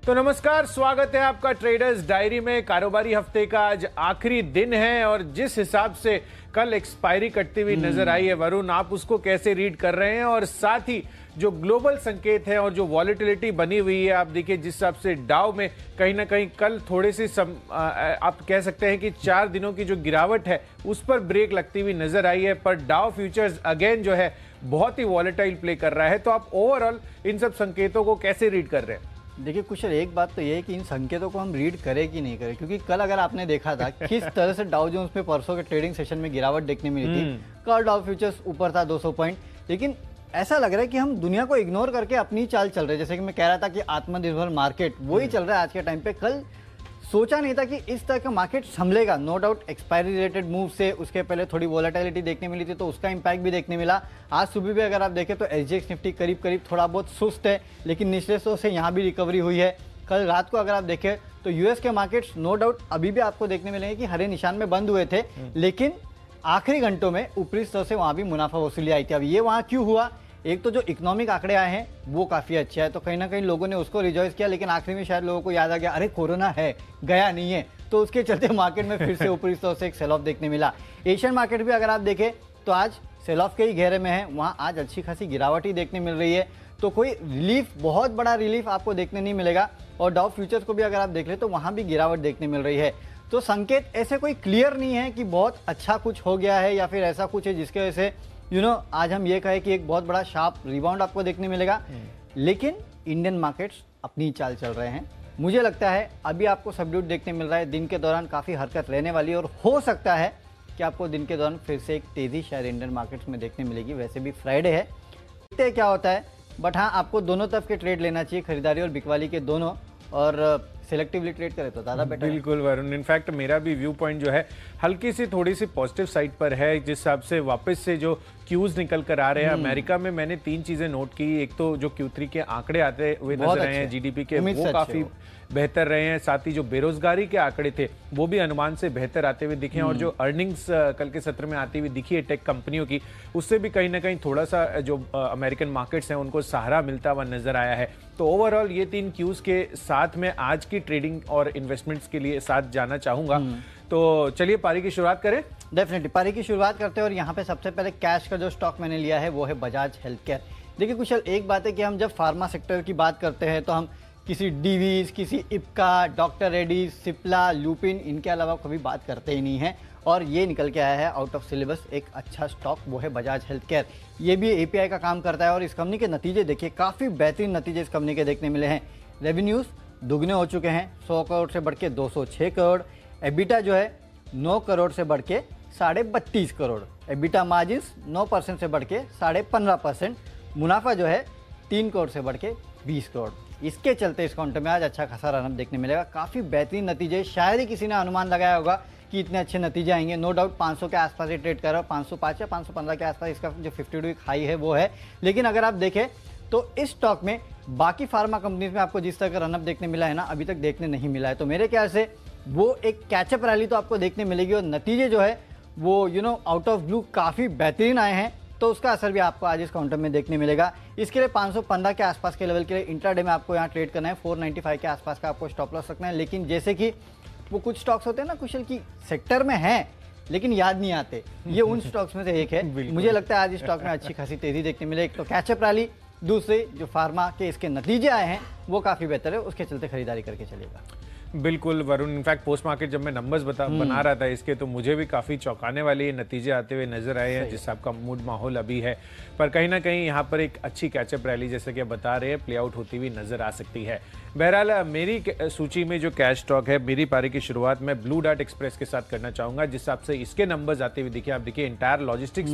तो नमस्कार, स्वागत है आपका ट्रेडर्स डायरी में। कारोबारी हफ्ते का आज आखिरी दिन है और जिस हिसाब से कल एक्सपायरी कटती हुई नजर आई है वरुण, आप उसको कैसे रीड कर रहे हैं? और साथ ही जो ग्लोबल संकेत है और जो वॉलेटिलिटी बनी हुई है, आप देखिए जिस हिसाब से डाउ में कहीं ना कहीं कल थोड़े से आप कह सकते हैं कि 4 दिनों की जो गिरावट है उस पर ब्रेक लगती हुई नजर आई है, पर डाउ फ्यूचर्स अगेन जो है बहुत ही वॉलेटाइल प्ले कर रहा है। तो आप ओवरऑल इन सब संकेतों को कैसे रीड कर रहे हैं? देखिए कुशल, एक बात तो ये है कि इन संकेतों को हम रीड करें कि नहीं करें, क्योंकि कल अगर आपने देखा था किस तरह से डाउ जोन्स में परसों के ट्रेडिंग सेशन में गिरावट देखने मिली थी। कल डाउ फ्यूचर्स ऊपर था 200 पॉइंट, लेकिन ऐसा लग रहा है कि हम दुनिया को इग्नोर करके अपनी चाल चल रहे हैं। जैसे कि मैं कह रहा था कि आत्मनिर्भर मार्केट वही चल रहा है आज के टाइम पे। कल सोचा नहीं था कि इस तरह का मार्केट संभलेगा। No doubt expiry related move से उसके पहले थोड़ी वोलेटिलिटी देखने मिली थी, तो उसका इंपैक्ट भी देखने मिला। आज सुबह भी अगर आप देखें तो एसजीएक्स निफ्टी करीब करीब थोड़ा बहुत सुस्त है, लेकिन निचले स्तर से यहाँ भी रिकवरी हुई है। कल रात को अगर आप देखें तो यूएस के मार्केट्स नो डाउट अभी भी आपको देखने मिलेंगे कि हरे निशान में बंद हुए थे, लेकिन आखिरी घंटों में ऊपरी स्तर से वहां भी मुनाफा वसूली आई थी। अब ये वहां क्यों हुआ? एक तो जो इकोनॉमिक आंकड़े आए हैं वो काफी अच्छे है, तो कहीं ना कहीं लोगों ने उसको रिजॉइस किया, लेकिन आखिरी में शायद लोगों को याद आ गया अरे कोरोना है, गया नहीं है, तो उसके चलते मार्केट में फिर से ऊपरी स्तर से एक सेल ऑफ देखने मिला। एशियन मार्केट भी अगर आप देखें तो आज सेल ऑफ के ही घेरे में है, वहां आज अच्छी खासी गिरावट ही देखने मिल रही है, तो कोई रिलीफ, बहुत बड़ा रिलीफ आपको देखने नहीं मिलेगा। और डाउ फ्यूचर्स को भी अगर आप देख ले तो वहां भी गिरावट देखने मिल रही है। तो संकेत ऐसे कोई क्लियर नहीं है कि बहुत अच्छा कुछ हो गया है या फिर ऐसा कुछ है जिसके वजह से आज हम ये कहें कि एक बहुत बड़ा शार्प रिबाउंड आपको देखने मिलेगा। लेकिन इंडियन मार्केट्स अपनी चाल चल रहे हैं। मुझे लगता है अभी आपको सबड्यूट देखने मिल रहा है, दिन के दौरान काफ़ी हरकत रहने वाली है और हो सकता है कि आपको दिन के दौरान फिर से एक तेज़ी शायद इंडियन मार्केट्स में देखने मिलेगी। वैसे भी फ्राइडे है, देखते हैं क्या होता है, बट हाँ आपको दोनों तरफ के ट्रेड लेना चाहिए, खरीदारी और बिकवाली के दोनों, और सिलेक्टिवली ट्रेड करे तो ज़्यादा बेटर। बिल्कुल वरुण, इनफैक्ट मेरा भी व्यू पॉइंट जो है हल्की सी थोड़ी सी पॉजिटिव साइड पर है। जिस हिसाब से वापस से जो क्यूज निकल कर आ रहे हैं अमेरिका में, मैंने 3 चीजें नोट की। एक तो जो Q3 के आंकड़े आते हुए नजर आए हैं जीडीपी के, वो काफी बेहतर रहे हैं। साथ ही जो बेरोजगारी के आंकड़े थे वो भी अनुमान से बेहतर आते हुए दिखे, और जो अर्निंग्स कल के सत्र में आती हुई दिखी है टेक कंपनियों की, उससे भी कहीं ना कहीं थोड़ा सा जो अमेरिकन मार्केट्स हैं उनको सहारा मिलता हुआ नजर आया है। तो ओवरऑल ये 3 क्यूज के साथ में आज की ट्रेडिंग और इन्वेस्टमेंट्स के लिए साथ जाना चाहूंगा। तो चलिए पारी की शुरुआत करें। डेफिनेटली पारी की शुरुआत करते हैं, और यहाँ पे सबसे पहले कैश का जो स्टॉक मैंने लिया है वो है बजाज हेल्थ केयर। देखिए कुशल, एक बात है कि हम जब फार्मा सेक्टर की बात करते हैं तो हम किसी डीवीज, किसी इप्का, डॉक्टर रेड्डीज, सिप्ला, लुपिन, इनके अलावा कभी बात करते ही नहीं हैं, और ये निकल के आया है आउट ऑफ सिलेबस एक अच्छा स्टॉक, वो है बजाज हेल्थ केयर। ये भी एपीआई का काम करता है और इस कंपनी के नतीजे देखिए, काफ़ी बेहतरीन नतीजे इस कंपनी के देखने मिले हैं। रेवेन्यूज़ दुगने हो चुके हैं, 100 करोड़ से बढ़ के 206 करोड़। एबिटा जो है 9 करोड़ से बढ़ के 32.5 करोड़। एबिटा मार्जिन्स 9% से बढ़ के 15.5%। मुनाफा जो है 3 करोड़ से बढ़ के 20 करोड़। इसके चलते इस काउंटर में आज अच्छा खासा रनअप देखने मिलेगा। काफ़ी बेहतरीन नतीजे, शायद ही किसी ने अनुमान लगाया होगा कि इतने अच्छे नतीजे आएंगे। नो डाउट 500 के आसपास ही ट्रेड कर रहा है, 505 या 515 के आसपास इसका जो 52 वीक हाई है वो है। लेकिन अगर आप देखें तो इस स्टॉक में बाकी फार्मा कंपनीज में आपको जिस तरह का रनअप देखने मिला है ना, अभी तक देखने नहीं मिला है। तो मेरे ख्याल से वो एक कैचअप रैली तो आपको देखने मिलेगी, और नतीजे जो है वो आउट ऑफ ब्लू काफ़ी बेहतरीन आए हैं, तो उसका असर भी आपको आज इस काउंटर में देखने मिलेगा। इसके लिए 515 के आसपास के लेवल के लिए इंट्राडे में आपको यहाँ ट्रेड करना है, 495 के आसपास का आपको स्टॉप लॉस रखना है। लेकिन जैसे कि वो कुछ स्टॉक्स होते हैं ना कुशल की सेक्टर में हैं लेकिन याद नहीं आते, ये उन स्टॉक्स में से एक है। मुझे लगता है आज इस स्टॉक में अच्छी खासी तेजी देखने मिले। एक तो कैचअप रैली, दूसरे जो फार्मा के इसके नतीजे आए हैं वो काफ़ी बेहतर है, उसके चलते खरीदारी करके चलेगा। बिल्कुल वरुण, इनफैक्ट पोस्ट मार्केट जब मैं नंबर्स बना रहा था इसके, तो मुझे भी काफ़ी चौंकाने वाले नतीजे आते हुए नजर आए हैं, जिस आपका मूड माहौल अभी है। पर कहीं ना कहीं यहाँ पर एक अच्छी कैचअप रैली जैसे कि बता रहे हैं प्ले आउट होती हुई नजर आ सकती है। बहरहाल मेरी सूची में जो कैश स्टॉक है, मेरी पारी की शुरुआत मैं ब्लू डार्ट एक्सप्रेस के साथ करना चाहूंगा। जिस हिसाब से इसके नंबर्स आते हुए दिखे, आप देखिए इंटायर लॉजिस्टिक्स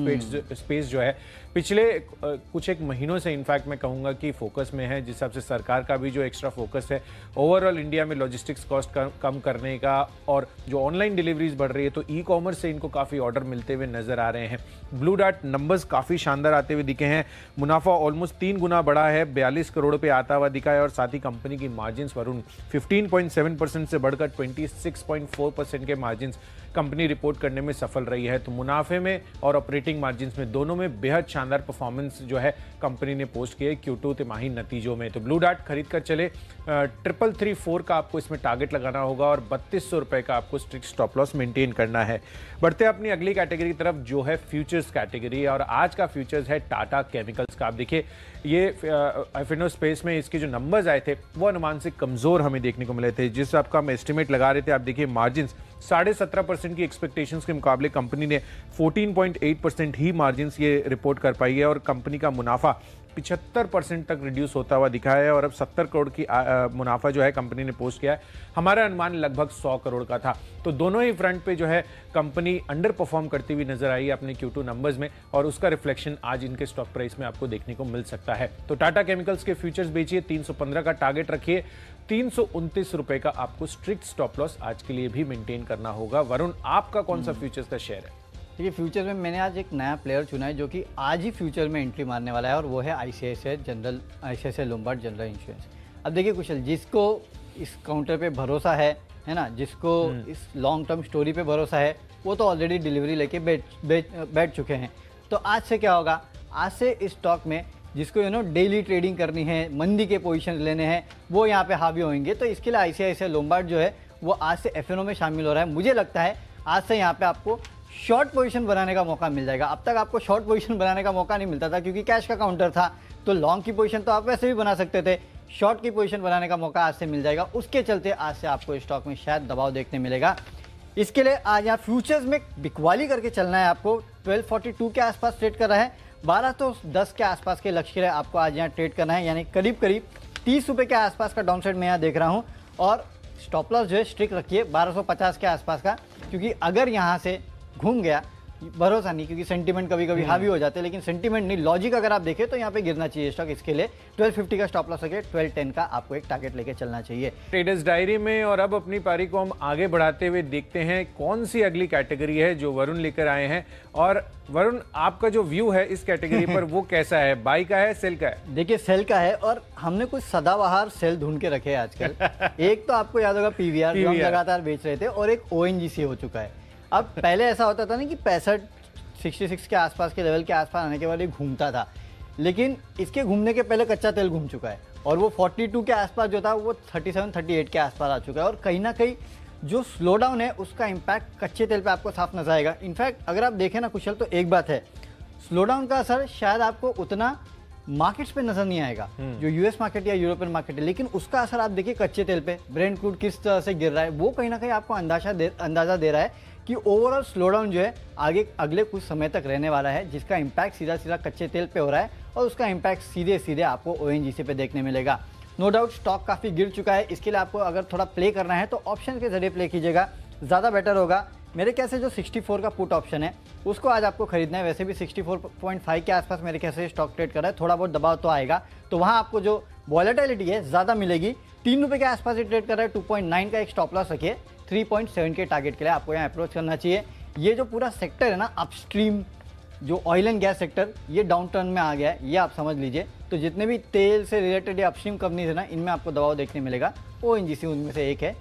स्पेस जो है पिछले कुछ एक महीनों से इनफैक्ट मैं कहूँगा कि फोकस में है। जिस हिसाब से सरकार का भी जो एक्स्ट्रा फोकस है ओवरऑल इंडिया में लॉजिस्टिक्स कॉस्ट कम करने का, और जो ऑनलाइन डिलीवरीज बढ़ रही है तो ई कॉमर्स से इनको काफ़ी ऑर्डर मिलते हुए नजर आ रहे हैं। ब्लू डार्ट नंबर्स काफ़ी शानदार आते हुए दिखे हैं। मुनाफा ऑलमोस्ट 3 गुना बढ़ा है, 42 करोड़ पे आता हुआ दिखा है, और साथ ही कंपनी की मार्जिन्स वरुण 15.7% से बढ़कर 26.4% के मार्जिन्स कंपनी रिपोर्ट करने में सफल रही है। तो मुनाफे में और ऑपरेटिंग मार्जिन्स में दोनों में बेहद शानदार परफॉर्मेंस जो है कंपनी ने पोस्ट किए Q2 तिमाही नतीजों में। तो ब्लू डार्ट खरीद कर चले 3334 का आपको इसमें टारगेट लगाना होगा और 3200 रुपए का आपको स्ट्रिक्ट स्टॉप लॉस मेंटेन करना है। बढ़ते अपनी अगली कैटेगरी की तरफ जो है फ्यूचर्स कैटेगरी, और आज का फ्यूचर्स है टाटा केमिकल्स का। आप देखिए ये एफएनओ स्पेस में इसके जो नंबर्स आए थे वो अनुमान से कमजोर हमें देखने को मिले थे। जिस आपका हम एस्टिमेट लगा रहे थे, आप देखिए मार्जिन्स 17.5% की एक्सपेक्टेशंस के मुकाबले कंपनी ने 14.8% ही मार्जिन्स ये रिपोर्ट कर पाई है और कंपनी का मुनाफा 75% तक रिड्यूस होता हुआ दिखा है और अब 70 करोड़ की मुनाफा जो है कंपनी ने पोस्ट किया है। हमारा अनुमान लगभग 100 करोड़ का था। तो दोनों ही फ्रंट पे जो है कंपनी अंडर परफॉर्म करती हुई नजर आई अपने Q2 नंबर्स में और उसका रिफ्लेक्शन आज इनके स्टॉक प्राइस में आपको देखने को मिल सकता है। तो टाटा केमिकल्स के फ्यूचर्स बेचिए, 315 का टारगेट रखिए, 329 रुपए का आपको स्ट्रिक्ट स्टॉप लॉस आज के लिए भी मेंटेन करना होगा। वरुण, आपका कौन सा फ्यूचर्स का शेयर है? देखिए फ्यूचर में मैंने आज एक नया प्लेयर चुना है जो कि आज ही फ्यूचर में एंट्री मारने वाला है और वो है आईसीआईसीआई लोम्बार्ड जनरल इंश्योरेंस। अब देखिए कुशल, जिसको इस काउंटर पे भरोसा है ना, जिसको इस लॉन्ग टर्म स्टोरी पे भरोसा है, वो तो ऑलरेडी डिलीवरी लेके बैठ चुके हैं। तो आज से क्या होगा, आज से इस स्टॉक में जिसको डेली ट्रेडिंग करनी है, मंदी के पोजीशन लेने हैं, वो यहाँ पे हावी होंगे। तो इसके लिए आईसीआईसीआई लोम्बार्ड जो है वो आज से एफएनओ में शामिल हो रहा है। मुझे लगता है आज से यहाँ पे आपको शॉर्ट पोजीशन बनाने का मौका मिल जाएगा। अब तक आपको शॉर्ट पोजीशन बनाने का मौका नहीं मिलता था क्योंकि कैश का काउंटर था, तो लॉन्ग की पोजीशन तो आप वैसे भी बना सकते थे। शॉर्ट की पोजीशन बनाने का मौका आज से मिल जाएगा। उसके चलते आज से आपको स्टॉक में शायद दबाव देखने मिलेगा। इसके लिए आज यहाँ फ्यूचर्स में बिकवाली करके चलना है आपको। 1242 के आसपास ट्रेड कर रहा है, 1210 के आसपास के लक्ष्य के लिए आपको आज यहाँ ट्रेड करना है, यानी करीब करीब 30 रुपये के आसपास का डाउन साइड मैं यहाँ देख रहा हूँ। और स्टॉप लॉस जो है स्ट्रिक्ट रखिए 1250 के आसपास का, क्योंकि अगर यहाँ से घूम गया, भरोसा नहीं, क्योंकि सेंटीमेंट कभी कभी हावी हो जाते हैं, लेकिन सेंटीमेंट नहीं, लॉजिक अगर आप देखें तो यहाँ पे गिरना चाहिए स्टॉक। इसके लिए 1250 का स्टॉप लॉस रखे, 1210 का आपको एक टारगेट लेके चलना चाहिए ट्रेडर्स डायरी में। और अब अपनी पारी को हम आगे बढ़ाते हुए देखते हैं कौन सी अगली कैटेगरी है जो वरुण लेकर आए हैं। और वरुण, आपका जो व्यू है इस कैटेगरी पर वो कैसा है? बाई का है, सेल का है? देखिए सेल का है, और हमने कुछ सदाबहार सेल ढूंढ के रखे हैं आजकल। एक तो आपको याद होगा पीवीआर जो हम लगातार बेच रहे थे, और एक ओएनजीसी हो चुका है। अब पहले ऐसा होता था ना कि 65-66 के आसपास के लेवल के आसपास आने के बाद ये घूमता था, लेकिन इसके घूमने के पहले कच्चा तेल घूम चुका है और वो 42 के आसपास जो था वो 37-38 के आसपास आ चुका है। और कहीं ना कहीं जो स्लो डाउन है उसका इम्पैक्ट कच्चे तेल पे आपको साफ नजर आएगा। इनफैक्ट अगर आप देखें ना कुशल, तो एक बात है, स्लो डाउन का असर शायद आपको उतना मार्केट्स पे नजर नहीं आएगा जो यूएस मार्केट या यूरोपियन मार्केट है, लेकिन उसका असर आप देखिए कच्चे तेल पे, ब्रेंट क्रूड किस तरह से गिर रहा है, वो कहीं ना कहीं आपको अंदाजा दे रहा है कि ओवरऑल स्लो डाउन जो है आगे अगले कुछ समय तक रहने वाला है, जिसका इम्पैक्ट सीधा सीधा कच्चे तेल पे हो रहा है और उसका इम्पैक्ट सीधे सीधे आपको ओएनजीसी पे देखने मिलेगा। नो डाउट स्टॉक काफ़ी गिर चुका है, इसके लिए आपको अगर थोड़ा प्ले करना है तो ऑप्शन के जरिए प्ले कीजिएगा, ज़्यादा बेटर होगा। मेरे ख्याल से जो 64 का पुट ऑप्शन है उसको आज आपको खरीदना है। वैसे भी 64.5 के आसपास मेरे ख्याल से स्टॉक ट्रेड कर रहा है, थोड़ा बहुत दबाव तो आएगा, तो वहाँ आपको जो वॉलेटिलिटी है ज़्यादा मिलेगी। 3 रुपये के आसपास ही ट्रेड कर रहा है, 2.9 का एक स्टॉप लॉस रखिए, 3.7 के टारगेट के लिए आपको यहाँ अप्रोच करना चाहिए। ये जो पूरा सेक्टर है ना, अपस्ट्रीम जो ऑयल एंड गैस सेक्टर, ये डाउन टर्न में आ गया है, ये आप समझ लीजिए। तो जितने भी तेल से रिलेटेड या अपस्ट्रीम कंपनीज है ना, इनमें आपको दबाव देखने मिलेगा। ओएनजीसी उनमें से एक है,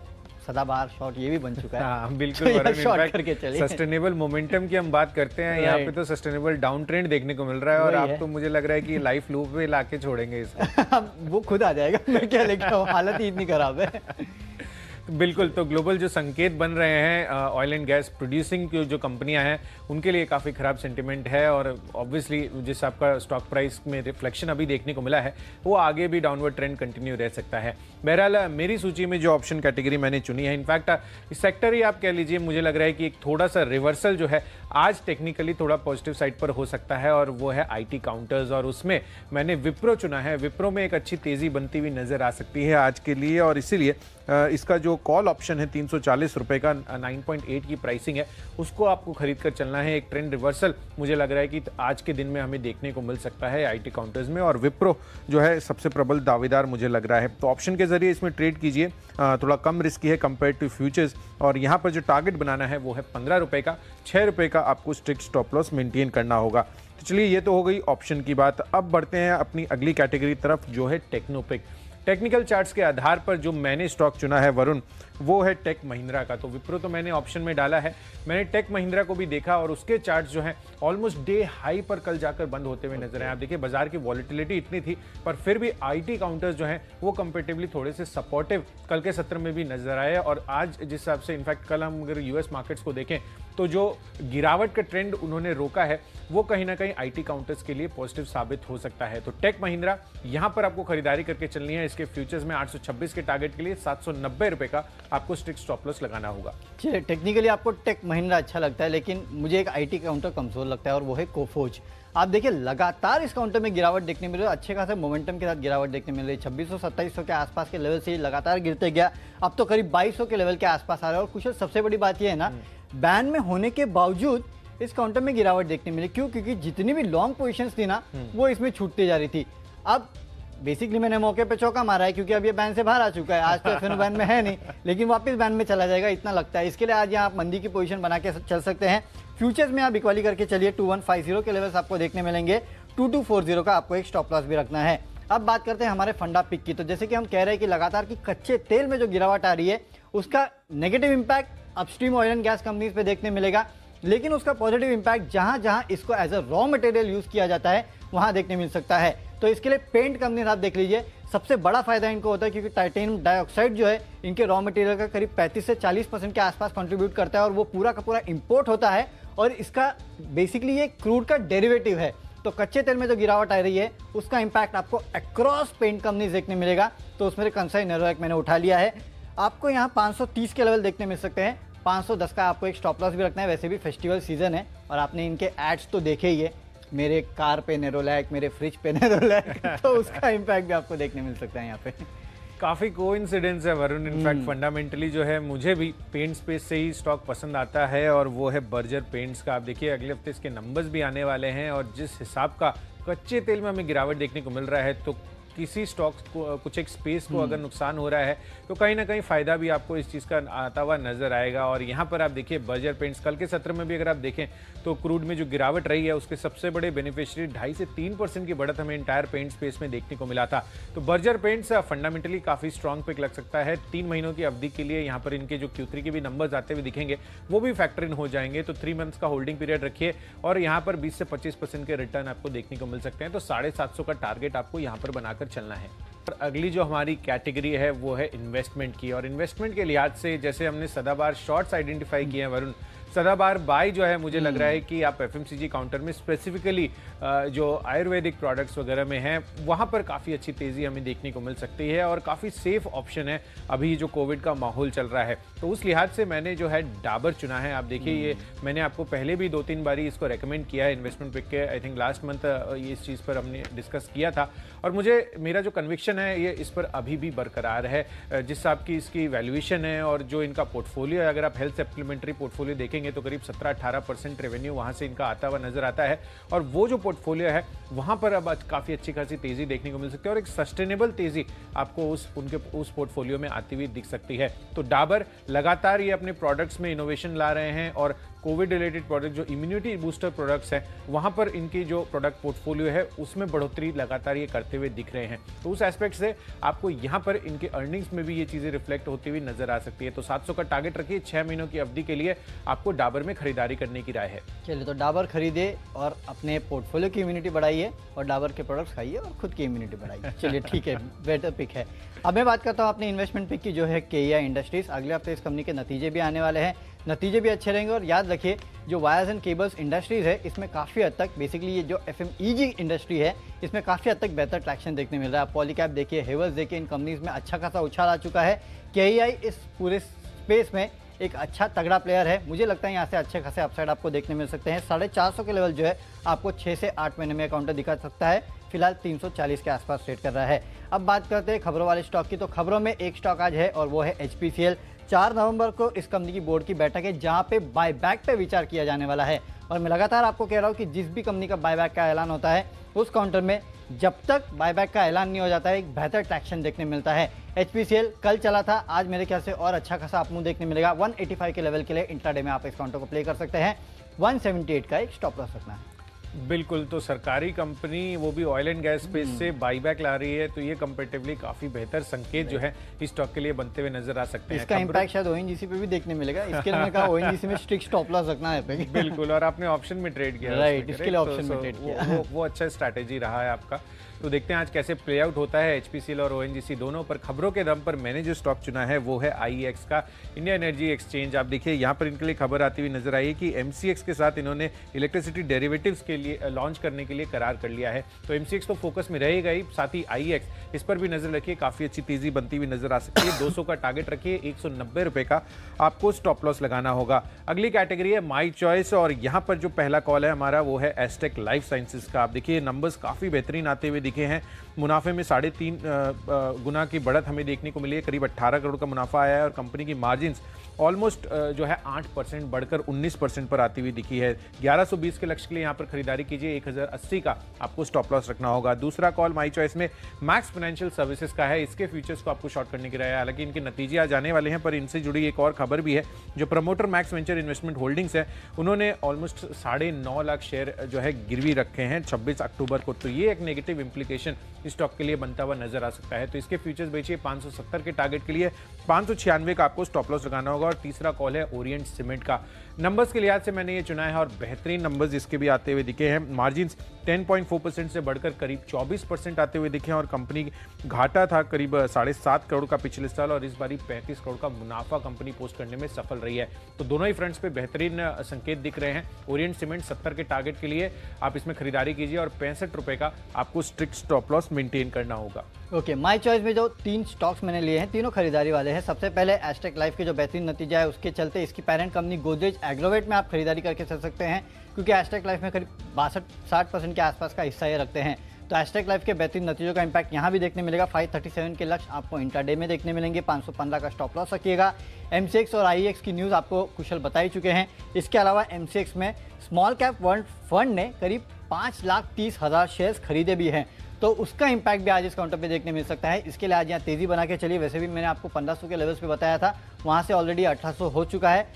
सदाबहार शॉर्ट ये भी बन चुका है। हाँ, बिल्कुल शॉर्ट करके चलिए। सस्टेनेबल मोमेंटम की हम बात करते हैं, यहाँ पे तो सस्टेनेबल डाउन ट्रेंड देखने को मिल रहा है और आप तो मुझे लग रहा है कि लाइफ लूप में लाके छोड़ेंगे इसको। वो खुद आ जाएगा, मैं क्या लेकर आऊँ, हालत ही इतनी खराब है। बिल्कुल, तो ग्लोबल जो संकेत बन रहे हैं ऑयल एंड गैस प्रोड्यूसिंग की जो कंपनियां हैं उनके लिए काफ़ी ख़राब सेंटिमेंट है और ऑब्वियसली जिस आपका स्टॉक प्राइस में रिफ्लेक्शन अभी देखने को मिला है वो आगे भी डाउनवर्ड ट्रेंड कंटिन्यू रह सकता है। बहरहाल मेरी सूची में जो ऑप्शन कैटेगरी मैंने चुनी है, इनफैक्ट इस सेक्टर ही आप कह लीजिए, मुझे लग रहा है कि एक थोड़ा सा रिवर्सल जो है आज टेक्निकली थोड़ा पॉजिटिव साइड पर हो सकता है और वो है आईटी काउंटर्स, और उसमें मैंने विप्रो चुना है। विप्रो में एक अच्छी तेज़ी बनती हुई नज़र आ सकती है आज के लिए और इसीलिए इसका जो कॉल ऑप्शन है 340 रुपए का 9.8 की प्राइसिंग है, उसको आपको खरीद कर चलना है। एक ट्रेंड रिवर्सल मुझे लग रहा है कि आज के दिन में हमें देखने को मिल सकता है आईटी काउंटर्स में, और विप्रो जो है सबसे प्रबल दावेदार मुझे लग रहा है। तो ऑप्शन के जरिए इसमें ट्रेड कीजिए, थोड़ा कम रिस्की है कंपेयर टू फ्यूचर्स, और यहाँ पर जो टारगेट बनाना है वो है 15 रुपये का, 6 रुपये का आपको स्ट्रिक्ट स्टॉप लॉस मेंटेन करना होगा। तो चलिए, ये तो हो गई ऑप्शन की बात। अब बढ़ते हैं अपनी अगली कैटेगरी तरफ जो है टेक्नोपिक। टेक्निकल चार्ट्स के आधार पर जो मैंने स्टॉक चुना है वरुण, वो है टेक महिंद्रा का। तो विप्रो तो मैंने ऑप्शन में डाला है, मैंने टेक महिंद्रा को भी देखा और उसके चार्ट्स जो हैं ऑलमोस्ट डे हाई पर कल जाकर बंद होते हुए नजर आए। आप देखिए बाजार की वॉलिटिलिटी इतनी थी, पर फिर भी आईटी काउंटर्स जो हैं वो कंपेरेटिवली थोड़े से सपोर्टिव कल के सत्र में भी नजर आए। और आज जिस हिसाब से इनफैक्ट कल हम अगर यूएस मार्केट्स को देखें तो जो गिरावट का ट्रेंड उन्होंने रोका है वो कहीं ना कहीं आईटी काउंटर्स के लिए पॉजिटिव साबित हो सकता है। तो टेक महिंद्रा यहां पर आपको खरीदारी करके चलनी है। इसके फ्यूचर्स में 826 के टारगेट के लिए 790 रुपए का आपको स्ट्रिक्ट स्टॉप लॉस लगाना होगा। चलिए, टेक्निकली आपको टेक महिंद्रा अच्छा लगता है, लेकिन मुझे एक आईटी काउंटर कमजोर लगता है और वो है कोफोर्ज। आप देखिए लगातार इस काउंटर में गिरावट देखने मिल रही है, अच्छे खासे मोमेंटम के साथ गिरावट देखने मिल रही है। 2600-2700 के आसपास के लेवल से लगातार गिरते गया, अब तो करीब 2200 के लेवल के आसपास आ रहा है। और कुछ सबसे बड़ी बात यह है ना, बैन में होने के बावजूद इस काउंटर में गिरावट देखने मिली। क्यों? क्योंकि जितनी भी लॉन्ग पोजीशंस थी ना वो इसमें छूटती जा रही थी। अब बेसिकली मैंने मौके पे चौका मारा है, क्योंकि अब ये बैन से बाहर आ चुका है। आज तो एफएनओ बैन में है नहीं, लेकिन वापस बैन में चला जाएगा इतना लगता है। इसके लिए आज यहाँ आप मंदी की पोजीशन बना के चल सकते हैं। फ्यूचर्स में आप इक्वाली करके चलिए, 2150 के लेवल्स आपको देखने मिलेंगे, 2240 का आपको एक स्टॉप लॉस भी रखना है। अब बात करते हैं हमारे फंडा पिक की। तो जैसे कि हम कह रहे हैं कि लगातार की कच्चे तेल में जो गिरावट आ रही है उसका negative impact upstream oil and gas companies पे देखने मिलेगा, लेकिन उसका पॉजिटिव इंपैक्ट जहां जहां इसको as a raw material use किया जाता है वहां देखने मिल सकता है। तो इसके लिए पेंट कंपनी आप देख लीजिए, सबसे बड़ा फायदा इनको होता है, क्योंकि टाइटेनियम डाइऑक्साइड जो है इनके रॉ मटेरियल का करीब 35 से 40% के आसपास कंट्रीब्यूट करता है और वो पूरा का पूरा इंपोर्ट होता है और इसका बेसिकली ये क्रूड का डेरिवेटिव है। तो कच्चे तेल में जो गिरावट आ रही है उसका इंपैक्ट आपको अक्रॉस पेंट कंपनीज देखने मिलेगा। तो उसमें कंसाई नेरोलैक मैंने उठा लिया है। आपको यहाँ 530 के लेवल देखने मिल सकते हैं, 510 का आपको एक स्टॉप लॉस भी रखना है। वैसे भी फेस्टिवल सीजन है और आपने इनके एड्स तो देखे ही है, मेरे कार पे नेरोलैक, मेरे फ्रिज पे नेरोलैक तो उसका इंपैक्ट भी आपको देखने मिल सकता है यहाँ पे। काफ़ी कोइंसिडेंस है वरुण। इनफैक्ट फंडामेंटली जो है मुझे भी पेंट स्पेस से ही स्टॉक पसंद आता है और वो है बर्जर पेंट्स का। आप देखिए अगले हफ्ते इसके नंबर्स भी आने वाले हैं और जिस हिसाब का कच्चे तेल में हमें गिरावट देखने को मिल रहा है, तो किसी स्टॉक को कुछ एक स्पेस को अगर नुकसान हो रहा है तो कहीं ना कहीं फायदा भी आपको इस चीज़ का आता हुआ नजर आएगा। और यहाँ पर आप देखिए बर्जर पेंट्स कल के सत्र में भी अगर आप देखें तो क्रूड में जो गिरावट रही है उसके सबसे बड़े बेनिफिशियरी 2.5 से 3% की बढ़त हमें इंटायर पेंट स्पेस में देखने को मिला था। तो बर्जर पेंट्स फंडामेंटली काफी स्ट्रॉन्ग पिक लग सकता है। 3 महीनों की अवधि के लिए यहाँ पर इनके जो Q3 के भी नंबर्स आते हुए दिखेंगे वो भी फैक्टर इन हो जाएंगे। तो 3 मंथ्स का होल्डिंग पीरियड रखिए और यहाँ पर 20 से 25% के रिटर्न आपको देखने को मिल सकते हैं। तो 750 का टारगेट आपको यहाँ पर बनाकर चलना है। और अगली जो हमारी कैटेगरी है वो है इन्वेस्टमेंट की। और इन्वेस्टमेंट के लिहाज से जैसे हमने सदाबहार शॉर्ट्स आइडेंटिफाई किए हैं वरुण, सदाबहार बाय जो है मुझे लग रहा है कि आप एफएमसीजी काउंटर में स्पेसिफिकली जो आयुर्वेदिक प्रोडक्ट्स वगैरह में हैं वहाँ पर काफ़ी अच्छी तेज़ी हमें देखने को मिल सकती है और काफ़ी सेफ ऑप्शन है अभी जो कोविड का माहौल चल रहा है। तो उस लिहाज से मैंने जो है डाबर चुना है। आप देखिए ये मैंने आपको पहले भी 2-3 बारी इसको रेकमेंड किया है इन्वेस्टमेंट पिक के। आई थिंक लास्ट मंथ ये इस चीज़ पर हमने डिस्कस किया था और मुझे मेरा जो कन्विक्शन है ये इस पर अभी भी बरकरार है। जिस हिसाब की इसकी वैल्यूएशन है और जो इनका पोर्टफोलियो है, अगर आप हेल्थ सप्लीमेंट्री पोर्टफोलियो देखेंगे तो करीब 17-18% रेवेन्यू वहां से इनका आता हुआ नजर आता है और वो जो पोर्टफोलियो है वहां पर अब काफी अच्छी खासी तेजी देखने को मिल सकती है और एक सस्टेनेबल तेजी आपको उस पोर्टफोलियो में आती हुई दिख सकती है। तो डाबर लगातार ये अपने प्रोडक्ट्स में इनोवेशन ला रहे हैं और कोविड रिलेटेड प्रोडक्ट जो इम्यूनिटी बूस्टर प्रोडक्ट्स हैं वहां पर इनकी जो प्रोडक्ट पोर्टफोलियो है उसमें बढ़ोतरी लगातार ये करते हुए दिख रहे हैं। तो उस एस्पेक्ट से आपको यहां पर इनके अर्निंग्स में भी ये चीजें रिफ्लेक्ट होती हुई नजर आ सकती है। तो 700 का टारगेट रखिए, 6 महीनों की अवधि के लिए आपको डाबर में खरीदारी करने की राय है। चलिए, तो डाबर खरीदिए और अपने पोर्टफोलियो की इम्यूनिटी बढ़ाइए और डाबर के प्रोडक्ट्स खाइए और खुद की इम्यूनिटी बढ़ाइए। चलिए ठीक है, बेटर पिक है। अब मैं बात करता हूँ अपनी इन्वेस्टमेंट पिक की जो है KEI इंडस्ट्रीज। अगले हफ्ते इस कंपनी के नतीजे भी आने वाले हैं, नतीजे भी अच्छे रहेंगे। और याद रखिए जो वायर्स एंड केबल्स इंडस्ट्रीज है इसमें काफ़ी हद तक बेसिकली ये जो FMEG इंडस्ट्री है इसमें काफ़ी हद तक बेहतर ट्रैक्शन देखने मिल रहा है। आप पॉलीकैप देखिए, हेवल्स देखिए, इन कंपनीज में अच्छा खासा उछाल आ चुका है। KEI इस पूरे स्पेस में एक अच्छा तगड़ा प्लेयर है। मुझे लगता है यहाँ से अच्छे खासे अपसाइड आपको देखने मिल सकते हैं। 450 के लेवल जो है आपको 6 से 8 महीने में काउंटर दिखा सकता है। फिलहाल 340 के आसपास ट्रेड कर रहा है। अब बात करते हैं खबरों वाले स्टॉक की। तो खबरों में एक स्टॉक आज है और वो है HPCL। 4 नवंबर को इस कंपनी की बोर्ड की बैठक है जहां पे बायबैक पे विचार किया जाने वाला है। और मैं लगातार आपको कह रहा हूं कि जिस भी कंपनी का बायबैक का ऐलान होता है उस काउंटर में जब तक बायबैक का ऐलान नहीं हो जाता है एक बेहतर ट्रैक्शन देखने मिलता है। HPCL कल चला था, आज मेरे ख्याल से और अच्छा खासा अपमूव देखने मिलेगा। 185 के लेवल के लिए इंट्राडे में आप इस काउंटर को प्ले कर सकते हैं। 178 का एक स्टॉप लॉस रखना है। बिल्कुल, तो सरकारी कंपनी वो भी ऑयल एंड गैस स्पेस से बाईबैक ला रही है, तो ये कंपैरेटिवली काफी बेहतर संकेत जो है इस स्टॉक के लिए बनते हुए नजर आ सकते हैं। इसका इम्पैक्ट शायद ओएनजीसी पे भी देखने मिलेगा, इसके लिए मैंने कहा ओएनजीसी में स्ट्रिक्ट स्टॉप लॉस रखना है। बिल्कुल, और आपने ऑप्शन में ट्रेड किया, राइट, इसके लिए ऑप्शन में ट्रेड किया, वो अच्छा स्ट्रैटेजी रहा है आपका। तो देखते हैं आज कैसे प्ले आउट होता है एचपीसीएल और ओएनजीसी दोनों पर। खबरों के दम पर मैंने जो स्टॉक चुना है वो है आईईएक्स का, इंडिया एनर्जी एक्सचेंज। आप देखिए यहाँ पर इनके लिए खबर आती हुई नजर आई है कि एमसीएक्स के साथ इन्होंने इलेक्ट्रिसिटी डेरिवेटिव्स के लिए लॉन्च करने के लिए करार कर लिया है। तो एमसीएक्स तो फोकस में रहेगा ही, साथ ही आईईएक्स इस पर भी नजर रखिए, काफी अच्छी तेजी बनती हुई नजर आ सकती है। 200 का टारगेट रखिए, 190 रुपए का आपको स्टॉप लॉस लगाना होगा। अगली कैटेगरी है माई चॉइस, और यहाँ पर जो पहला कॉल है हमारा वो है एस्टेक लाइफ साइंसेज का। आप देखिए नंबर्स काफी बेहतरीन आते हुए दिखे हैं, मुनाफे में 3.5 गुना की बढ़त हमें देखने को मिली है, करीब 18 करोड़ का मुनाफा आया है, और कंपनी की मार्जिन्स ऑलमोस्ट जो है 8% बढ़कर 19% पर आती हुई दिखी है। 1120 के लक्ष्य के लिए यहाँ पर खरीदारी कीजिए, 1080 का आपको स्टॉप लॉस रखना होगा। दूसरा कॉल माई चॉइस में मैक्स फाइनेंशियल सर्विसेज का है, इसके फ्यूचर्स को आपको शॉर्ट करने की राय है। हालांकि इनके नतीजे आ जाने वाले हैं, पर इनसे जुड़ी एक और खबर भी है। जो promoter max venture investment holdings है, उन्होंने ऑलमोस्ट 9.5 लाख शेयर जो है गिरवी रखे हैं 26 अक्टूबर को। तो ये एक नेगेटिव इंप्लीकेशन इस स्टॉक के लिए बनता हुआ नजर आ सकता है। तो इसके फ्यूचर्स बेचिए 570 के टारगेट के लिए, 596 का आपको स्टॉप लॉस लगाना होगा। और तीसरा कॉल है ओरिएंट सीमेंट का। नंबर्स के लिहाज से मैंने ये चुना है, और बेहतरीन नंबर्स इसके भी आते हुए दिखे हैं। मार्जिन्स 10.4% से बढ़कर करीब 24% आते हुए दिखे हैं, और कंपनी घाटा था करीब 7.5 करोड़ का पिछले साल, और इस बारी 35 करोड़ का मुनाफा कंपनी पोस्ट करने में सफल रही है। तो दोनों ही फ्रंट्स पे बेहतरीन संकेत दिख रहे हैं। ओरिएंट सीमेंट 70 के टारगेट के लिए आप इसमें खरीदारी कीजिए, और 65 रुपए का आपको स्ट्रिक्ट स्टॉप लॉस मेंटेन करना होगा। ओके, माय चॉइस में जो 3 स्टॉक्स मैंने लिए हैं, तीनों खरीदारी वाले हैं। सबसे पहले एस्टेक लाइफ के जो बेहतरीन नतीजा है उसके चलते इसकी पेरेंट कंपनी गोदरेज एग्रोवेट में आप खरीदारी करके चल सकते हैं, क्योंकि एस्टेक लाइफ में करीब 62-60% के आसपास का हिस्सा ये रखते हैं। तो एस्टेक लाइफ के बेहतरीन नतीजों का इंपैक्ट यहाँ भी देखने मिलेगा। 537 के लक्ष्य आपको इंट्राडे में देखने मिलेंगे, 515 का स्टॉप लॉस रखिएगा। एमसीएक्स और आईईएक्स की न्यूज़ आपको कुशल बता ही चुके हैं। इसके अलावा एमसीएक्स में स्मॉल कैप वर्ल्ड फंड ने करीब 5,30,000 शेयर्स खरीदे भी हैं, तो उसका इंपैक्ट भी आज इस काउंटर पे देखने मिल सकता है। इसके लिए आज यहाँ तेजी बना के चलिए। वैसे भी मैंने आपको 1500 के लेवल्स पे बताया था, वहाँ से ऑलरेडी 1800 हो चुका है,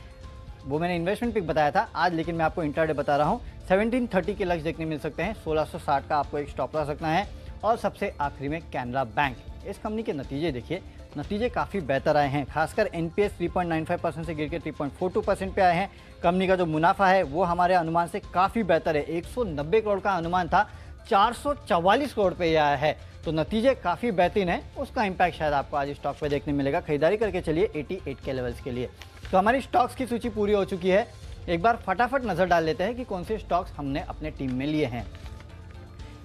वो मैंने इन्वेस्टमेंट पिक बताया था आज, लेकिन मैं आपको इंट्राडे बता रहा हूँ। 1730 के लक्ष्य देखने मिल सकते हैं, 1660 का आपको एक स्टॉप लॉस रखना है। और सबसे आखिरी में कैनरा बैंक, इस कंपनी के नतीजे देखिए, नतीजे काफ़ी बेहतर आए हैं। खासकर एनपीएस 3.95% से गिर के 3.42% पे आए हैं। कंपनी का जो मुनाफा है वो हमारे अनुमान से काफ़ी बेहतर है। 190 करोड़ का अनुमान था, 444 करोड़ पे यह आया है। तो नतीजे काफ़ी बेहतरीन है, उसका इंपैक्ट शायद आपको आज स्टॉक पे देखने मिलेगा। खरीदारी करके चलिए 88 के लेवल्स के लिए। तो हमारी स्टॉक्स की सूची पूरी हो चुकी है। एक बार फटाफट नज़र डाल लेते हैं कि कौन से स्टॉक्स हमने अपने टीम में लिए हैं।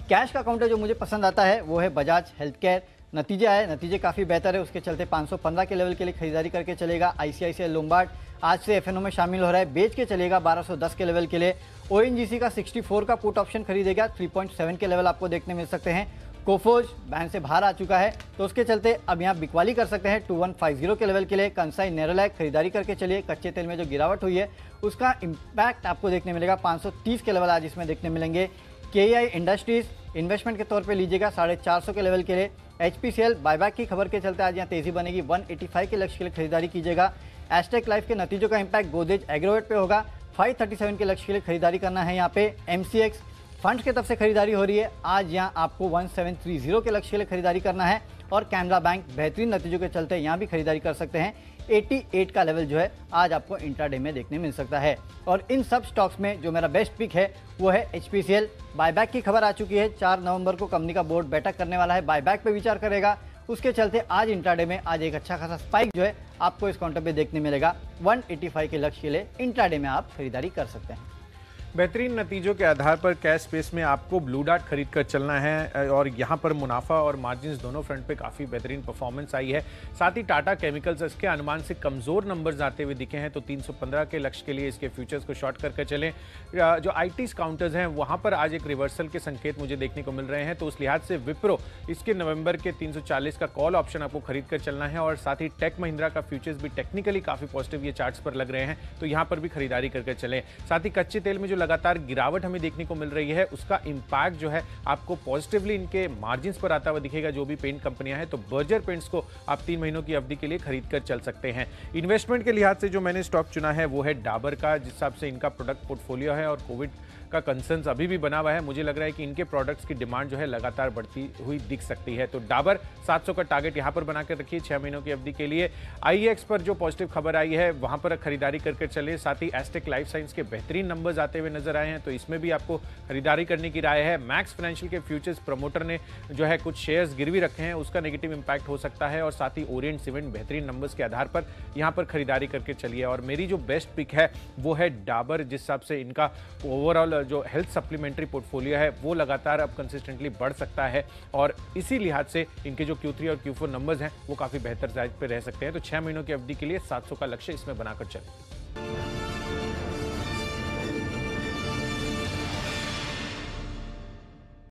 कैश का काउंटर जो मुझे पसंद आता है वो है बजाज हेल्थ केयर। नतीजे आए, नतीजे काफ़ी बेहतर है, उसके चलते 515 के लेवल के लिए खरीदारी करके चलेगा। आईसीआईसीआई लोम्बार्ड आज से एफएनओ में शामिल हो रहा है, बेच के चलेगा 1210 के लेवल के लिए। ओएनजीसी का 64 का पुट ऑप्शन खरीदेगा, 3.7 के लेवल आपको देखने मिल सकते हैं। कोफोज बैन से बाहर आ चुका है, तो उसके चलते अब यहाँ बिकवाली कर सकते हैं 2150 के लेवल के लिए। कंसाई नेरोलैक खरीदारी करके चलिए, कच्चे तेल में जो गिरावट हुई है उसका इम्पैक्ट आपको देखने मिलेगा। 530 के लेवल आज इसमें देखने मिलेंगे। केईआई इंडस्ट्रीज इन्वेस्टमेंट के तौर पे लीजिएगा 450 के लेवल के लिए। एचपीसीएल बायबैक की खबर के चलते आज यहाँ तेजी बनेगी, 185 के लक्ष्य के लिए खरीदारी कीजिएगा। एस्टेक लाइफ के नतीजों का इंपैक्ट गोदरेज एग्रोवेट पे होगा, 537 के लक्ष्य के लिए खरीदारी करना है। यहाँ पे एमसीएक्स फंड्स की तरफ से खरीदारी हो रही है, आज यहाँ आपको 1730 के लक्ष्य के लिए खरीदारी करना है। और कैनरा बैंक बेहतरीन नतीजों के चलते यहाँ भी खरीदारी कर सकते हैं। 88 का लेवल जो है आज आपको इंट्राडे में देखने मिल सकता है। और इन सब स्टॉक्स में जो मेरा बेस्ट पिक है वो है एचपीसीएल। बायबैक की खबर आ चुकी है, 4 नवंबर को कंपनी का बोर्ड बैठक करने वाला है, बायबैक पे विचार करेगा। उसके चलते आज इंट्राडे में आज एक अच्छा खासा स्पाइक जो है आपको इस काउंटर पे देखने मिलेगा। 185 के लक्ष्य के लिए इंट्राडे में आप खरीदारी कर सकते हैं। बेहतरीन नतीजों के आधार पर कैश स्पेस में आपको ब्लू डार्ट खरीद कर चलना है, और यहाँ पर मुनाफा और मार्जिन्स दोनों फ्रंट पे काफ़ी बेहतरीन परफॉर्मेंस आई है। साथ ही टाटा केमिकल्स इसके अनुमान से कमज़ोर नंबर्स आते हुए दिखे हैं, तो 315 के लक्ष्य के लिए इसके फ्यूचर्स को शॉर्ट करके चलें। जो आईटी काउंटर्स हैं वहाँ पर आज एक रिवर्सल के संकेत मुझे देखने को मिल रहे हैं, तो उस लिहाज से विप्रो इसके नवंबर के 340 का कॉल ऑप्शन आपको खरीद कर चलना है। और साथ ही टेक महिंद्रा का फ्यूचर्स भी टेक्निकली काफ़ी पॉजिटिव ये चार्ट्स पर लग रहे हैं, तो यहाँ पर भी खरीदारी करके चलें। साथ ही कच्चे तेल में जो लगातार गिरावट हमें देखने को मिल रही है उसका इंपैक्ट जो है आपको पॉजिटिवली इनके मार्जिन्स पर आता हुआ दिखेगा, जो भी पेंट कंपनियां हैं। तो बर्जर पेंट्स को आप 3 महीनों की अवधि के लिए खरीद कर चल सकते हैं। इन्वेस्टमेंट के लिहाज से जो मैंने स्टॉक चुना है वो है डाबर का, जिस हिसाब से इनका प्रोडक्ट पोर्टफोलियो है और कोविड का कंसर्न अभी भी बना हुआ है। मुझे लग रहा है कि इनके प्रोडक्ट्स की डिमांड जो है लगातार बढ़ती हुई दिख सकती है। तो डाबर 700 का टारगेट यहां पर बनाकर रखिए 6 महीनों की अवधि के लिए। आईएक्स पर जो पॉजिटिव खबर आई है वहां पर खरीदारी करके चले। साथ ही एस्टेक लाइफ साइंस के बेहतरीन नंबर्स आते हुए नजर आए हैं, तो इसमें भी आपको खरीदारी करने की राय है। मैक्स फाइनेंशियल के फ्यूचर्स प्रमोटर ने जो है कुछ शेयर्स गिरवी रखे हैं, उसका नेगेटिव इंपैक्ट हो सकता है। और साथ ही ओरिएंट सीमेंट बेहतरीन नंबर्स के आधार पर यहां पर खरीदारी करके चलिए। और मेरी जो बेस्ट पिक है वो है डाबर, जिस हिसाब से इनका ओवरऑल जो हेल्थ सप्लीमेंट्री पोर्टफोलियो है वो लगातार अब कंसिस्टेंटली बढ़ सकता है। और इसी लिहाज से इनके जो Q3 और Q4 नंबर्स हैं वो काफी बेहतर साइज पे रह सकते हैं। तो 6 महीनों की अवधि के लिए 700 का लक्ष्य इसमें बनाकर चलें।